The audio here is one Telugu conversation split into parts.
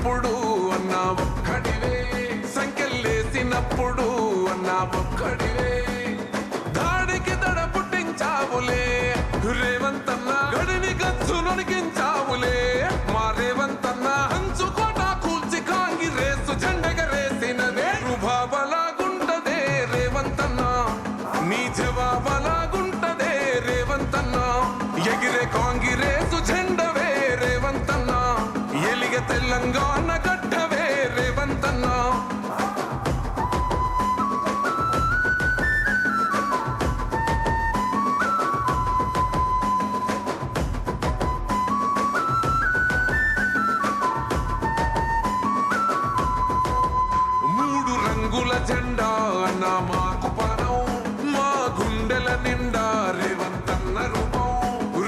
ఎత్తినప్పుడు అన్నా ఒక్కడివే, సంఖ్యలేసినప్పుడు అన్నా ఒక్కడివే, దాడికి దడ పుట్టించావులే రేవంతన్న, గడిని గచ్చు నొడిగించావులే మా రేవంతన్న, హంచుకోట కూల్చి కాంగ్రెసు జెండెగరేసినదే రుభావలాగుంటదే రేవంతన్న, నీ జవాబలాగుంటదే రేవంతన్న, ఎగిరే కాంగ్రెసు జెండవే రేవంతన్న, ఎలిగ తెలంగాణ గడ్డవే రేవంతన్న. మూడు రంగుల జెండా అన్న మాకు పనం, మా గుండెల నిండా రేవంతన్న రూపం,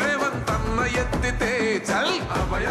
రేవంతన్న ఎత్తితే చల్ అభయ